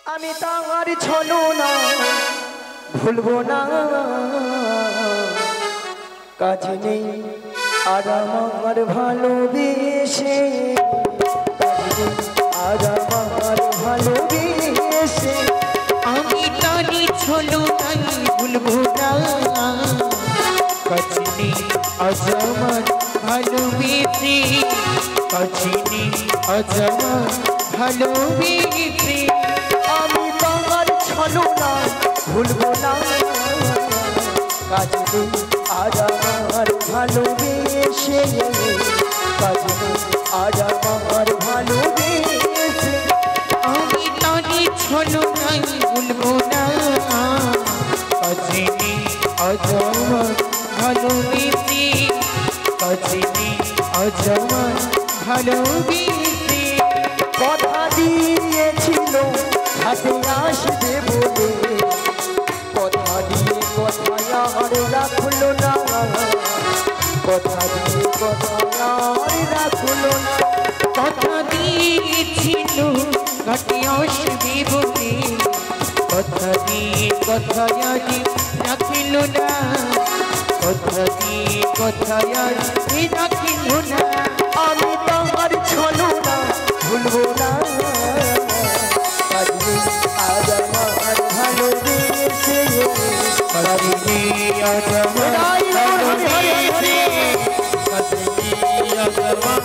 আমি তার ছলো না ভুলবো না কাজ নেই আর আমার ভালোবেসে আর আমার ভালোবেসে আমি তারি ছলো নাই ভুলবো না কাজ নেই আজ আমার ভালোবেসে কাজ নেই আজ আমার ভালোবেসে আমি তোমার ছলো না ভুলবো না কাজ নেই আজ আমার ভালোবেসে কাজ নেই আজ আমার ভালোবেসে আমি তারি ছলো নাই ভুলবো না কাজ নেই আজ আমার ভালোবেসে কাজ নেই আজ আমার ভালোবেসে কথা দিয়েছিল হাতে আসবে বলে কথা দিয়ে কথায় আর রাখলো না কথা দিয়ে কথায় আর রাখলো না কথা দিয়েছিল ঘাটে আসবে বলে কথা দিয়ে কথায় আজ রাখিল না কথা দিয়ে কথায় আজ রাখিল না আমি তোমার ছলো না ভুলবো না কাজে আজ আমার ভালোবেসে কাজে আজ আমার ভালোবেসে কাজে আজ আমার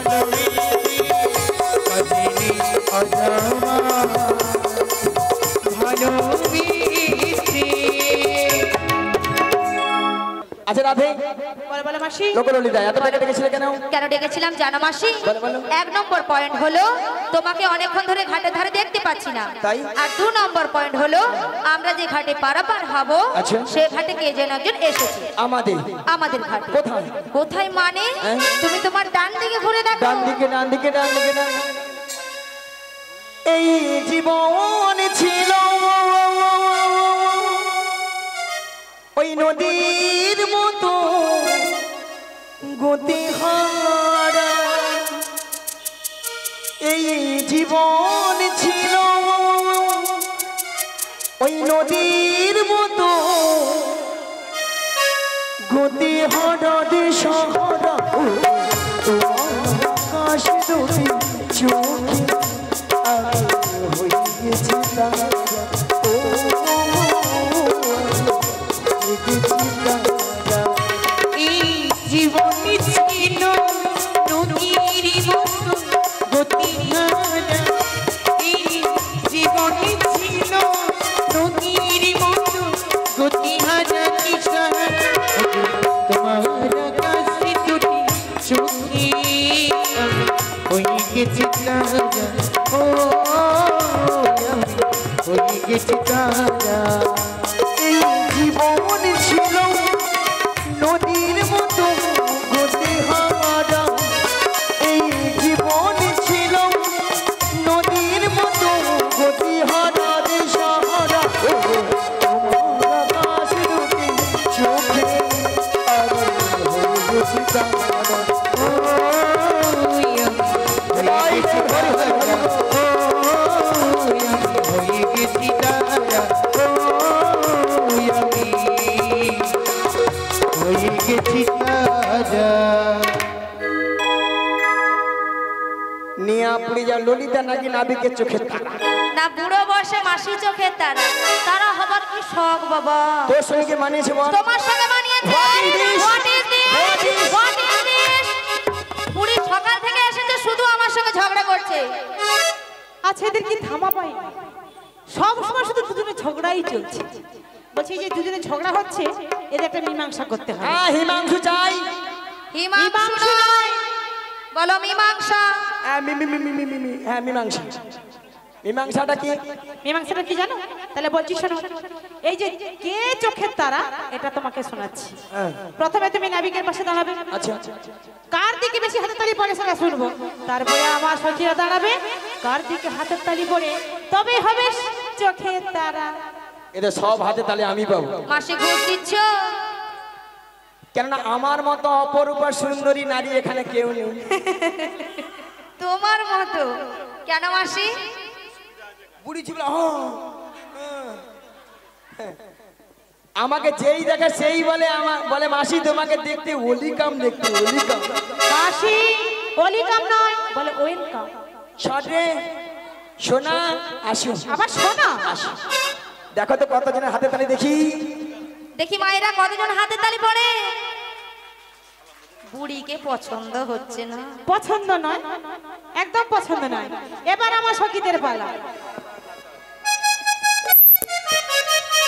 ভালোবেসে কাজে আজ আমার ভালোবেসে। আচ্ছা রাধে বলো বলো মাসি। লোকললিতা এত টাকা ডেকেছিলে কেন? কেন ডেকেছিলাম জানো মাসি? বলো, বলো। 1 নম্বর পয়েন্ট হলো তোমাকে অনেকক্ষণ ধরে ঘাটে ধারে দেখতে পাচ্ছি না। তাই? আর 2 নম্বর পয়েন্ট হলো আমরা যে ঘাটে পারাপার হব আচ্ছা। সে ঘাটে কে যেন একজন এসেছে আমাদের ঘাটে। কোথায়? কোথায় মানে হ্যাঁ? তুমি তোমার ডান দিকে ঘুরে দেখো। ডান দিকে ডান দিকে ডান দিকে ডান দিকে। এই জীবন ছিল ওই নদীর মতো গতি হারা এই জীবন ছিল ওই নদীর মতো গতি হারা দেশহারা আকাশ দুটি চোখে আমি হয়ে গেছি তারা ও এই জীবনে ছিল নদীর মতো গতিহারা এই জীবনে ছিল নদীর মতো গতিহারা দিশাহারা তোমার কাছে দুটি চোখে আমি হয়ে গেছি তারা ও আমি হয়ে গেছি তারা এই জীবন ছিল নদীর মতো গতি হারা এই জীবন ছিল নদীর মতো গতি হারা দেশহারা তোমার আকাশ দুটি চোখে আমি হয়ে গেছি তারা ও আমি হয়ে গেছি তারা ও আমি হয়ে গেছি তারা ও আমি হয়ে গেছি তারা নিয়ে আপনি যা ললিতা নাকি নাবিকের চোখের তারা না বুড়ো বয়সে মাসি চোখের তারা তারা হবার কি শখ বাবা। তোর সঙ্গে মানিয়েছে বল তোমার সঙ্গে মানিয়েছে। What is this? What is this? What is this? What is this? বুড়ি সকাল থেকে এসেছে শুধু আমার সঙ্গে ঝগড়া করছে। আচ্ছা এদের কি থামা পাই না, সব সময় শুধু দুজনে ঝগড়াই চলছে। বলছি যে দুজনে ঝগড়া হচ্ছে এদের একটা মীমাংসা করতে হবে। হ্যাঁ হিমাংশু চাই মীমাংসা নয়, বলো মীমাংসা। হ্যাঁ মীমাংসা মীমাংসাটা কি? মীমাংসাটা কি জানো? তাহলে বলছি শোনো, এই যে কে চোখের তারা এটা তোমাকে শোনাচ্ছি। হ্যাঁ প্রথমে তুমি নাবিকের পাশে দাঁড়াবে। আচ্ছা কার দিকে বেশি হাতের তালি পড়ে সেটা শুনবো, তারপরে আমার সখীরা দাঁড়াবে, কার দিকে হাতের তালি পড়ে তবে হবে চোখের তারা। এদের সব হাতে তালে আমি পাবো। মাসি ঘুষ দিচ্ছ? কেননা আমার মতো অপরূপা সুন্দরী নারী এখানে কেউ নেই। তোমার মতো কেন মাসি? বুড়ি ছিল আমাকে যেই দেখে সেই বলে বলে মাসি তোমাকে দেখতে ওলিকাম দেখতে ওলিকাম। মাসি ওলিকাম নয়, বলে ওয়েলকাম। ছটে সোনা আসো। আবার সোনা আসো। দেখো তো কতজনের হাতে তালি দেখি। দেখি মায়েরা কতজন হাতে তালি পড়ে। বুড়িকে পছন্দ হচ্ছে না। পছন্দ নয়, একদম পছন্দ নয়। এবার আমার সখীদের পালা।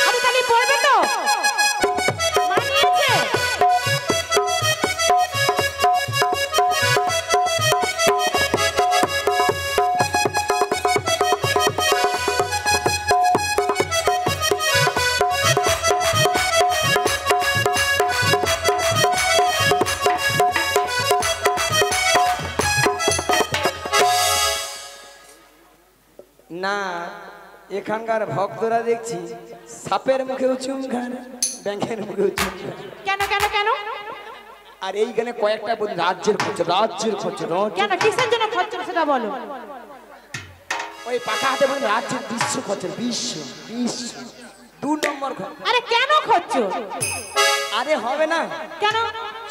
হাতে তালি পড়বে তো? মানিয়েছে? না এখানকার ভক্তরা দেখছি সাপের মুখেও চুমখান, ব্যাংকের মুখেও চুমখান। কেন কেন কেন? আর এইখানে কয়েকটা রাজ্যের খরচ, রাজ্যের খরচ। কেন কিসের জন্য খরচ সেটা বলো। ওই পাকা হাতে বলেন রাজ্যের বিশ্ব খরচ, বিশ্ব বিশ্ব 2 নম্বর খরচ। আরে কেন খরচ? আরে হবে না কেন?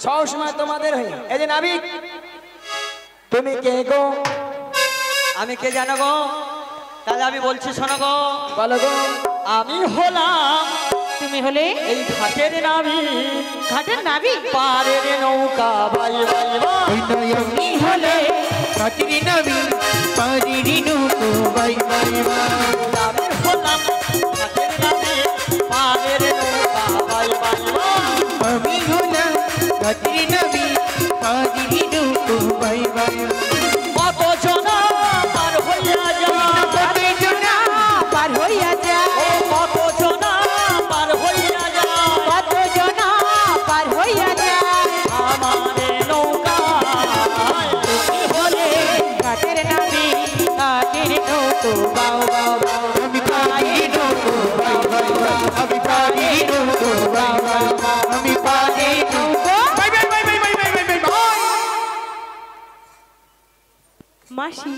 সব সময় তোমাদের হয়ে। এই যে নাবিক, তুমি কে গো? আমি কে জানো গো? তাহলে আমি বলছি শোনো গো। বলো গো। আমি হলাম তুমি হলে এই ঘাটের নাবি, ঘাটের নাবি। পারের নৌকা বাই বাই বাই। আমি হলে ঘাটের নাবি, পারের নৌকা বাই বাই বাই। আমি হলাম ঘাটের নাবি, পারের নৌকা বাই বাই বাই। আমি হলাম ঘাটের নাবি, পারের নৌকা বাই বাই। কত জনা পার হইয়া যায়, কত জনা পার হইয়া যায়, কত জনা পার হইয়া যায়, কত জনা পার হইয়া যায়। আমারে নৌকা তুমি হলে ঘাটের নাবি, ঘাটের নৌকো বাও বাও বাও। আমি পারের নৌকা বাই বাই বাই। আমি পারের নৌকা বাই বাই বাই। আমি পারের নৌকা bye bye bye bye bye bye bye bye. মাসি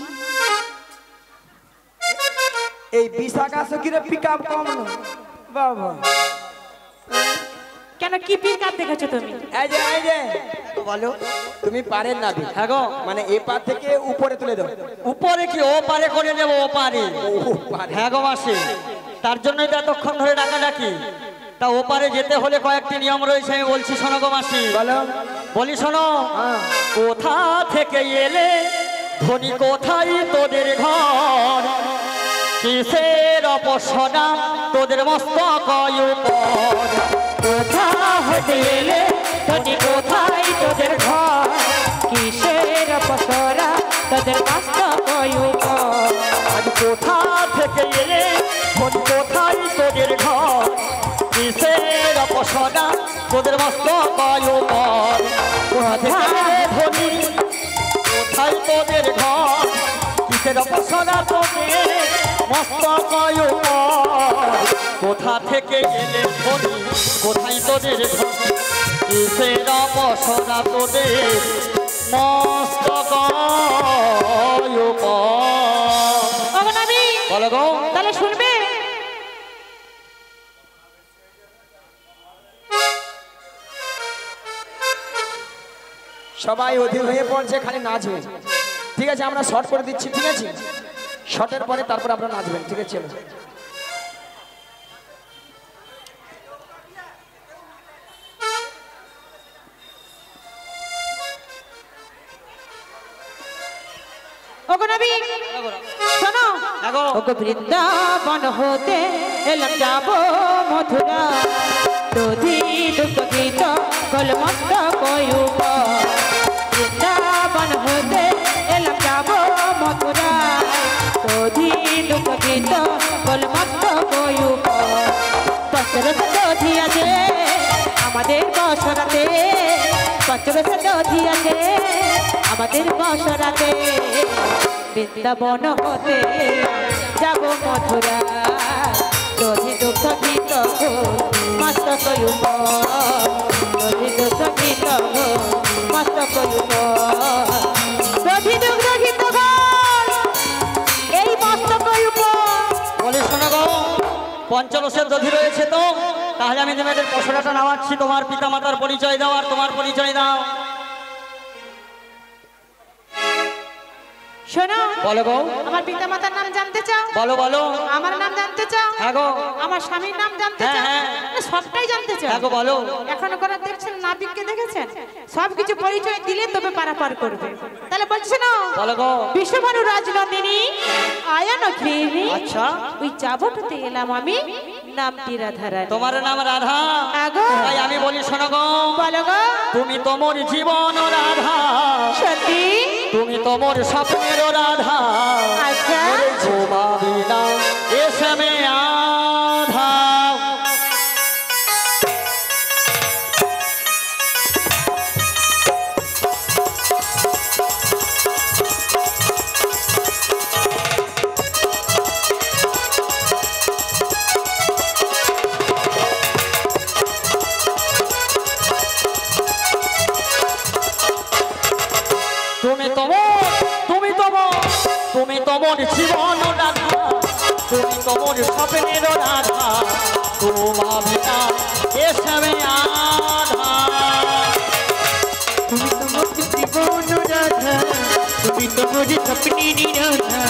এই বিশাখা সখীরে পিক আপ কম না বাবা। কেন কি পিকআপ দেখেছো তুমি? এই যে বলো। তুমি পারেন না বি। হ্যাঁ গো, মানে এ পা থেকে উপরে তুলে দাও। উপরে কি ও পারে করে নেবো? ও পারে। ও পারে। হ্যাঁ গো মাসি, তার জন্যই তো এতক্ষণ ধরে ডাকাডাকি। তা ওপারে যেতে হলে কয়েকটি নিয়ম রয়েছে, আমি বলছি শোনো গো মাসি। বলো। বলি শোনো। হ্যাঁ। কোথা থেকে এলে ধনী, কোথায় তোদের ঘর, কিসের অপসনা তোদের মস্তক উপর। কোথা হতে এলে ধনী, কোথায় তোদের ঘর, কিসের পসরা তোদের মস্তক উপর। আজ কোথা থেকে এলে ধনী, কোথায় তোদের ঘর, কিসের অপসনা তোদের মস্তক উপর। কোথা থেকে এলে ধনী, কোথায় তোদের ঘর, কিসের অপসনা তোদের মস্তক উপর। কোথা থেকে এলে ধনী, কোথায় তোদের ঘর, কিসের অপসনা তোদের মস্তক উপর। ওগো নাবি, বলো গো। তাহলে শুনবে। সবাই অধীর হয়ে পড়ছে, খালি নাচ হয়েছে। ঠিক আছে, আমরা শর্ট করে দিচ্ছি। ঠিক আছে, শর্টের পরে তারপর আপনারা নাচবেন। ঠিক আছে, চলো। ওগো নাবি শোনো। হ্যাঁ গো। ওগো বৃন্দাবন হতে এলাম যাব মথুরা, দধি দুঃখ গীত কলমস্ত কয়ুপ। বৃন্দাবন হতে এলাম যাব মথুরা, দধি দুঃখ গীত কলমস্ত কয়ুপ। পঞ্চরস দধি আছে আমাদের বসরাতে, পঞ্চরস দধি আছে আমাদের বসরাতে। বৃন্দাবন হতে যাব মথুরা, দধি দুঃখ গীত মস্তক উপর, দধি দুঃখ গীত মস্তক উপর। দধি দুঃখ গীত এই মস্তক উপর পঞ্চরসের দধি রয়েছে তো, তাহলে আমি তোমাদের পশরাটা নামাচ্ছি। তোমার পিতামাতার পরিচয় দাও আর তোমার পরিচয় দাও। শোনো, বলো গো। আমার পিতামাতার নাম জানতে চাও? বলো বলো। আমার নাম জানতে চাও? হ্যাঁ গো। আমার স্বামীর নাম জানতে হ্যাঁ, চাও? হ্যাঁ। সবটাই জানতে চাও? হ্যাঁ গো, বলো। এখনো কোনো দেখছেন নাবিককে দেখেছেন? সবকিছু পরিচয় দিলে তবে পারাপার করবে। তাহলে বলছি না, বলো গো। বিশ্বভানু রাজনন্দিনী আয়ান ঘৃণী। আচ্ছা। ওই চাবটাতে এলাম আমি, নামটি রাধারানী। তোমার নাম রাধা? হ্যাঁ গো। তাই আমি বলি শোনো গো। বলো গো। তুমি তোমার জীবন রাধা, সত্যি? তুমি তোমার স্বপ্নের রাধা। আচ্ছা। ঘুমাবি না এসবে আধা। তুমি তোমার জীবন রাধা, তুমি তোমার স্বপ্নের রাধা। ঘুমাবি না এসবে আধা। তুমি তোমার জীবন রাধা, তুমি তোমার স্বপ্নের রাধা।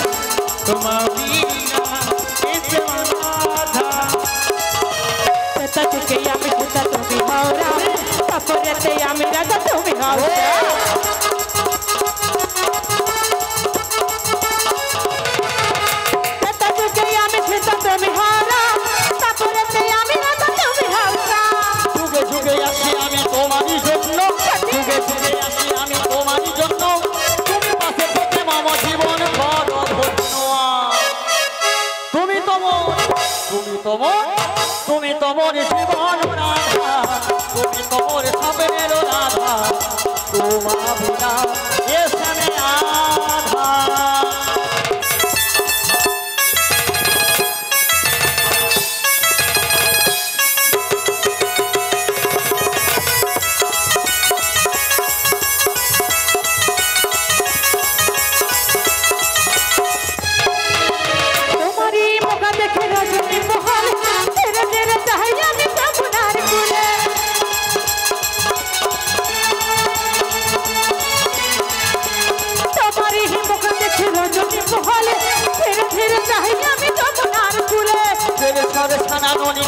ঘুমাবি না এসবে আধা। সেটা থেকে আমি সেটা তুমি হাওড়া, তারপরেতে আমি রাধা তুমি হাওড়া। যুগে যুগে আসি আমি তোমারই জন্য, যুগে যুগে আসি আমি তোমারই জন্য। তুমি পাশে থেকে মামা জীবন বড় ধন্য। তুমি তোমার, তুমি তোমার, তুমি তোমার জীবন রাধা, তুমি তোমার স্বপ্নের রাধা। তোমার বিনা এসবে আধা।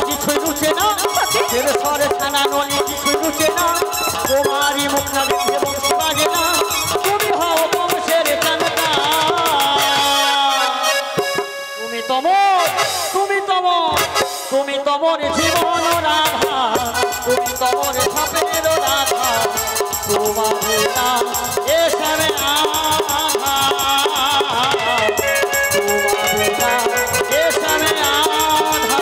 কিছুই রুচে না, সরে ছানা ননি কিছুই রুচে না। তোমারই মুখ না দেখে বংশ বাজে না। তুমি হও বংশের কান্তা। তুমি তোমার, তুমি তোমার, তুমি তোমার জীবন রাধা, তুমি তোমার স্বপ্নের রাধা। তোমার নাম এসবে আধা। তোমার নাম এসবে আধা।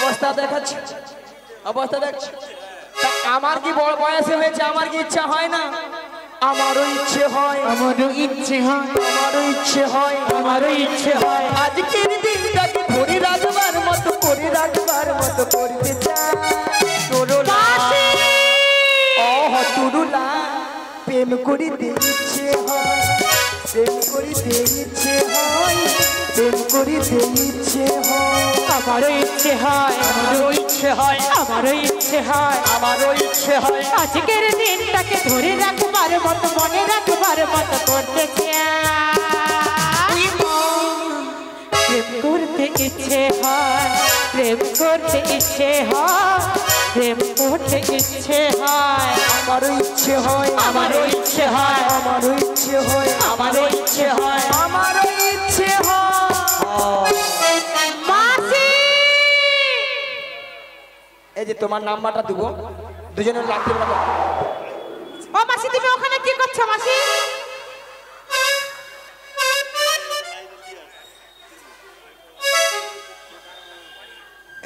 অবস্থা দেখাচ্ছি, অবস্থা দেখছি। তা আমার কি বড় বয়সে হয়েছে, আমার কি ইচ্ছা হয় না? আমারও ইচ্ছে হয়, আমারও ইচ্ছে হয়, আমারও ইচ্ছে হয়, আমারও ইচ্ছে হয়। আজকের দিনটাকে ধরে রাখবার মতো, করে রাখবার মতো করতে চাই। তোরলা অহ তুরুলা, প্রেম করিতে ইচ্ছে হয়, প্রেম করিতে ইচ্ছে হয়, প্রেম করিতে ইচ্ছে হয়। আমারও ইচ্ছে হয়, আমারও ইচ্ছে হয়, আমারও ইচ্ছে হয়, আমারও ইচ্ছে হয়। আজকের দিনটাকে ধরে রাখবার মতো, মনে রাখবার মতো করতে চাই। প্রেম করতে ইচ্ছে হয়, প্রেম করতে ইচ্ছে হয়, প্রেম করতে ইচ্ছে হয়। আমারও ইচ্ছে হয়, আমারও ইচ্ছে হয়, আমারও ইচ্ছে হয়, আমারও ইচ্ছে হয়। আমারও ইচ্ছে হয়। মাসি, এই যে তোমার নাম্বারটা দেবো, দুজনের রাখতে পারবো। ও মাসি, তুমি ওখানে কি করছো মাসি?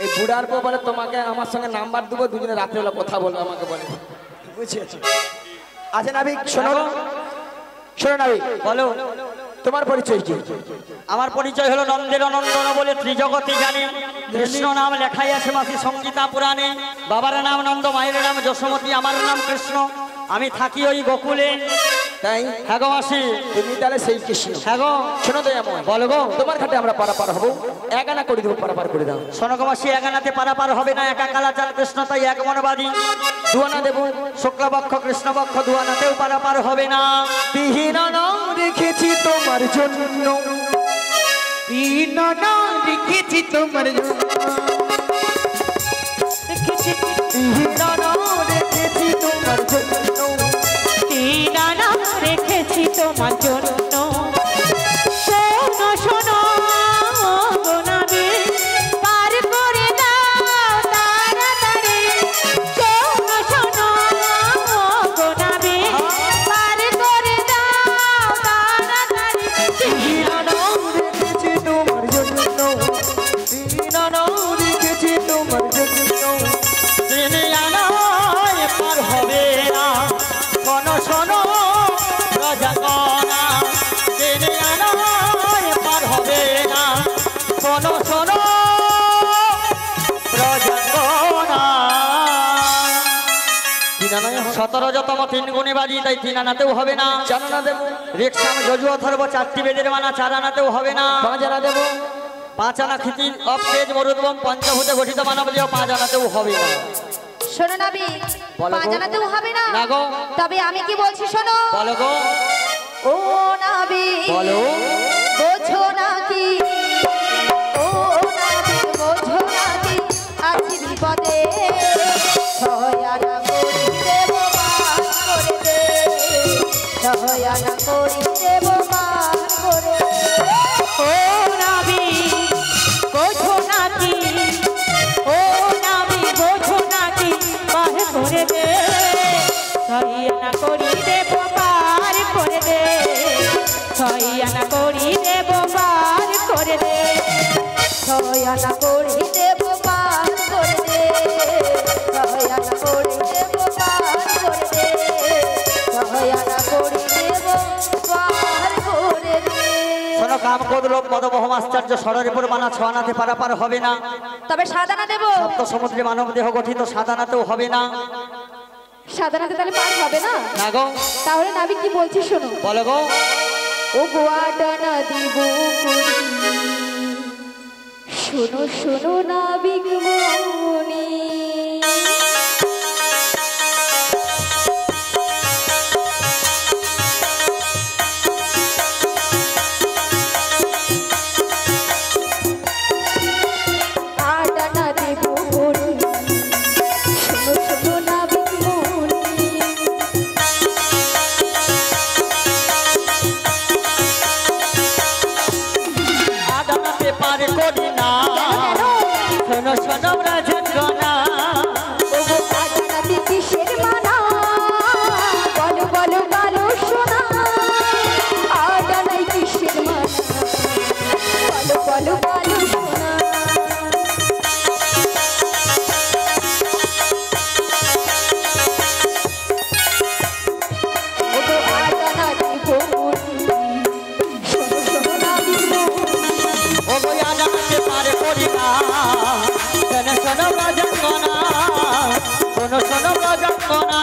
এই বুড়ার পর বলে তোমাকে আমার সঙ্গে নাম্বার দেবো, দুজনে রাত্রেবেলা কথা বলবো, আমাকে বলে। বুঝেছি? আচ্ছা নাবিক শোনো, শোনো নাবিক, বলো। তোমার পরিচয় কি? আমার পরিচয় হলো নন্দের নন্দন বলে ত্রিজগতে জানে। কৃষ্ণ নাম লেখাই আছে মাসি সংগীতা পুরাণে। বাবার নাম নন্দ, মায়ের নাম যশোমতী, আমার নাম কৃষ্ণ। আমি থাকি ওই গোকুলে। তাই? হ্যাঁ গো মাসি। তুমি তাহলে সেই কৃষ্ণ? হ্যাঁ গো। শোনো দয়াময়, বলো গো। তোমার ঘাটে আমরা পারাপার হবো, এক আনা করে দেবো, পারাপার করে দাও। শোনো গো মাসি, এক আনাতে পারাপার হবে না, একা কালাচাঁদ কৃষ্ণ তাই এক মনবাদী। 2 আনা দেবো। শুক্লপক্ষ কৃষ্ণপক্ষ 2 আনাতেও পারাপার হবে না। তিন আনা রেখেছি তোমার জন্য, 3 আনা রেখেছি তোমার জন্য, 3 আনা রেখেছি তোমার জন্য, 3 আনা রেখেছি তোমার জন্য। শোনো শোনো গো নাবি, পার করে দাও তাড়াতাড়ি। শোনো শোনো গো নাবি, পার করে দাও তাড়াতাড়ি। 3 আনা রেখেছি তোমার জন্য, 3 আনা রেখেছি তোমার জন্য। 3 আনায় পার হবে না, শোনো শোনো রাজাগণা। 3 আনায় পার হবে না, শোনো শোনো রাজাগণা। 3 আনায় 17তম 3 গুণে বাজি, তাই 3 আনাতেও হবে না। 4 আনা দেবো। রিক্সাম যজু অথর্ব 4টি বেদের মানা, 4 আনাতেও হবে না। 5 আনা দেবো। 5 আনা খিতি অপেজ মরুদ্বম পঞ্চভূতে গঠিত মানব দেহ 5 আনাতেও হবে না। শোনো নাবি, বলো গো। 5 আনাতেও হবে না। না গো। তবে আমি কি বলছি শোনো। বলো গো। ও নাবি, বলো। বোঝো নাকি, ও নাবি বোঝো নাকি, আছি বিপদে, 6 আনা করি দেব বার করে দে, 6 আনা করি দেব বার করে দে। ও নাবি বোঝো নাকি, ও নাবি বোঝো নাকি, পার করে দে, 6 আনা করি দেব পার করে দে, 6 আনা করি দেব পার করে দে। 6 আনা করি দেব বার করে দে, 6 আনা করি দেব বার করে দে, 6 আনা করি দেব বার করে দে। শোনো কাম কোদলোক মদবহ আশ্চর্য ষড়রিপুর মানা 6 আনাতে পারাপার হবে না। তবে 7 আনা দেব। সপ্ত সমুদ্রে মানব দেহ গঠিত 7 আনাতেও হবে না। 7 আনাতে তাহলে পার হবে না। না গো। তাহলে নাবি কি বলছি শোনো। বলো গো। ও গোয়াডানা দিব করি, শোনো শোনো নাবিক মনি। আডানা দেব করি, শোনো শোনো নাবিক মনি। আদানাতে পার করি না, শোনো শোনো রাজগণা। ওগো আডানাতে কিসের মানা, বলো বলো বলো শোনা। আডানাই কিসের মানা, বলো বলো বলো শোনা। ওগো আডানাতে ভোরি, শোনো শোনো নাবিক মনি। ও গো আদানাতে পার করি না, শোনো শোনো রাজগণা, শোনো শোনো রাজগণা।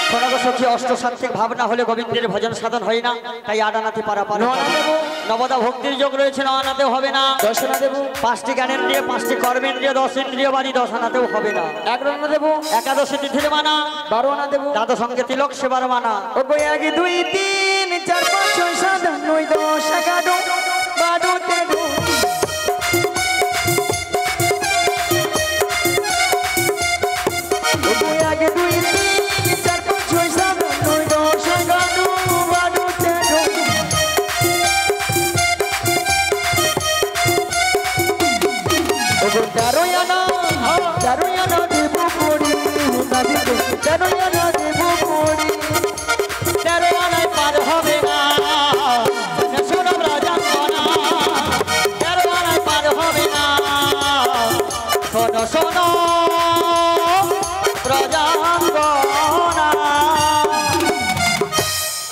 শোনো গো সখী, অষ্টসাত্ত্বিক ভাবনা হলে গোবিন্দের ভজন সাধন হয় না, তাই আডানাতে পারাপার। 9 আনা দেবো। নবদা ভক্তির যোগ রয়েছে, 9 আনাতেও হবে না। 10 আনা দেবো। 5টি জ্ঞানেন্দ্রিয়, 5টি কর্মেন্দ্রিয়, 10 ইন্দ্রিয় বাড়ি 10 আনাতেও হবে না। 11 আনা দেবো। একাদশী তিথির মানা, 12 আনা দেবো। দ্বাদশ অঙ্গে তিলক সেবার মানা। ও গো 1 2 3 4 5 6 7 8 9 10 11 12 13। ও গো 1 2 3 4 5 6 7 8 9 10 11 12 13। ও গো 13 আনা, 13 আনা দেবো করি, নাবিক 13 আনা দেবো করি। 13 আনায় পার হবে না, শোনো রাজগণা। 13 আনায় পার হবে না, শোনো শোনো রাজগণা।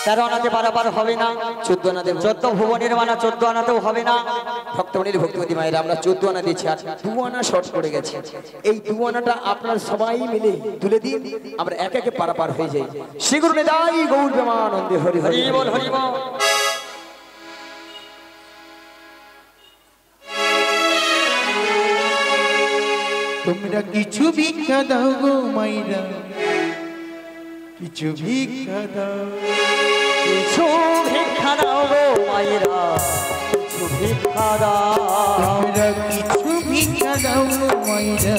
13 আনাতে পারাপার হবে না, 14 আনা দেব। 14 ভুবনের মানা 14 আনাতেও হবে না। ভক্তমণির ভক্তিমতী মায়েরা আমরা 14 আনা দিচ্ছি, আর 2 আনা শর্ট পড়ে গেছে। এই 2 আনাটা আপনার সবাই মিলে তুলে দিন, আমরা এক একে পারাপার হয়ে যাই। শ্রীগুরু নিতাই গৌর প্রেমানন্দে হরি হরি হরি বল হরি বল। তোমরা কিছু ভিক্ষা দাও গো মাইরা, কিছু ভিক্ষা দাও, কিছু ভিক্ষা দাও গো মায়েরা, কিছু ভিক্ষা দাও। তোমরা কিছু ভিক্ষা দাও গো মাইরা,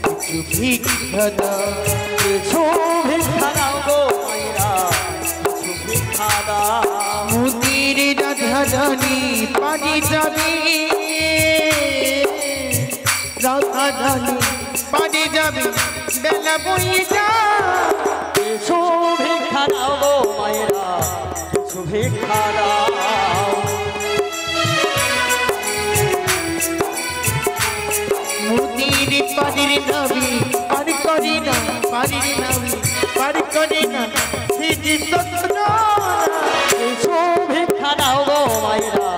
কিছু ভিক্ষা দাও, কিছু ভিক্ষা দাও গো মায়েরা, কিছু ভিক্ষা দাও। মুদির রাধা রানী পারি যাবে, রাধা রানী পারি যাবে, বেলা বইয়ে যা। কিছু ভিক্ষা দাও গো মায়েরা, কিছু ভিক্ষা দাও। মুদির পারির নবী পারি করি না, পারির নবী পারি করি না, সিদ্ধি সত্য। কিছু ভিক্ষা দাও গো মায়েরা,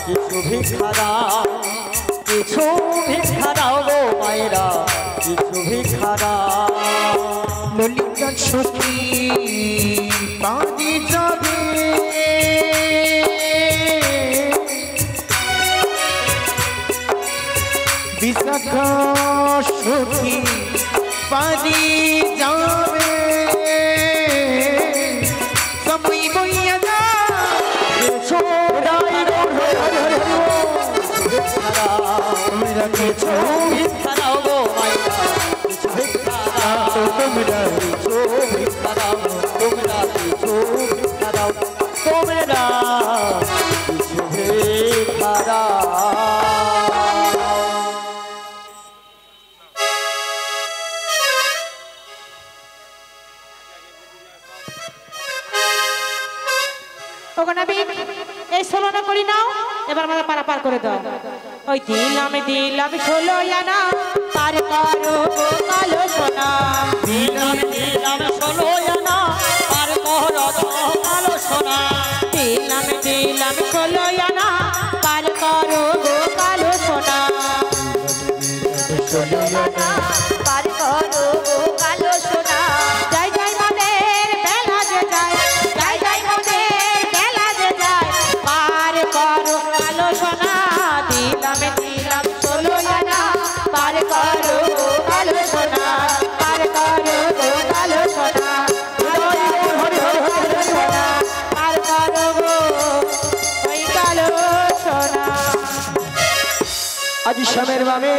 কিছু ভিক্ষা দাও। কিছু ভিক্ষা দাও গো মায়েরা, কিছু ভিক্ষা দাও। ললিতা সখী পারি যাবে, বিশাখা সখী পারি যাবে, সময় বইয়া যা। কিছু দাই গো হরি হরি হরি বল। ভিক্ষা দাও। তোমরা কিছু ভিক্ষা দাও গো মায়েরা, কিছু ভিক্ষা দাও। তোমরা কিছু ভিক্ষা দাও, তোমরা কিছু ভিক্ষা দাও, তোমরা কিছু ভিক্ষা দাও। ওগো নবী, এই 16 আনা করি নাও, এবার আমাদের পারাপার করে দাও। ওই দিলাম 16 আনা, পার করো গো কালো সোনা। দিলাম 16 আনা, পার করো গো কালো সোনা। দিলাম 16 আনা, পার করো গো কালো সোনা। পার করো গো কালো সোনা। জয় জয় মোদের বেলা যে যায়, জয় জয় মোদের বেলা যে যায়, পার করো কালো সোনা। দিলাম 16 আনা, পার করো গো কালো সোনা, পার করো গো কালো সোনা। হরি হরি হরি হরি সোনা, পার করো গো ওই কালো সোনা। আজ শ্যামের বামে,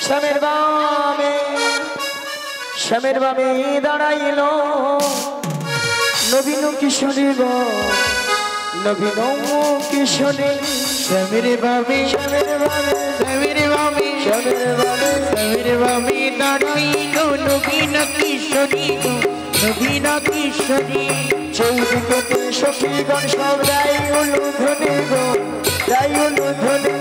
শ্যামের বামে, শ্যামের বামে দাঁড়াইল নবীন কিশোরী গো, নবীন কিশোরী। শ্যামের বামে, শ্যামের বামে, শ্যামের বামে, শ্যামের বামে, শ্যামের বামে দাঁড়াইল নবীন কিশোরী গো, নবীন কিশোরী। চৌদিকে সখীগণ সব রাই উলুধ্বনি গো, রাই উলুধ্বনি।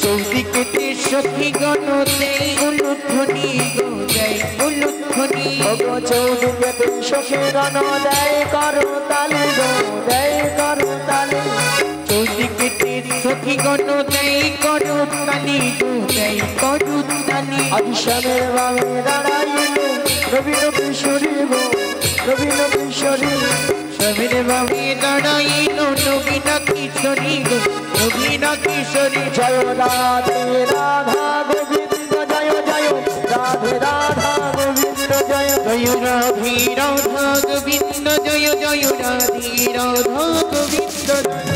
চৌদিকে সখীগণ দেই উলুধ্বনি গো, দেই উলুধ্বনি। ওগো চৌদিকে সখীগণ দেয় করো তালি গো, দেয় করো তালি। চৌদিকে সখীগণ দেই করো তালি গো, দেই করো তালি। আজ শ্যামের বামে দাঁড়াইল নবীন কিশোরী গো, নবীন কিশোরী। শ্যামের বামে দাঁড়াইল নবীন কিশোরী গো, নবীন কিশোরী। জয় রাধে রাধা গোবিন্দ, জয় জয় রাধে রাধা গোবিন্দ, জয় জয় রাধে রাধা গোবিন্দ, জয় জয় রাধে রাধা গোবিন্দ।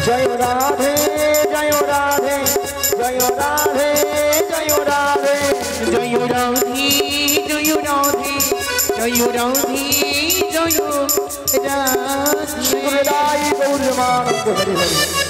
জয় রাধে, জয় রাধে, জয় রাধে, জয় রাধে। জয় রাধে, জয় রাধে, জয় রাধে, জয় রাধে। শ্রী গুরুদাই গৌর প্রেমানন্দে হরি হরি।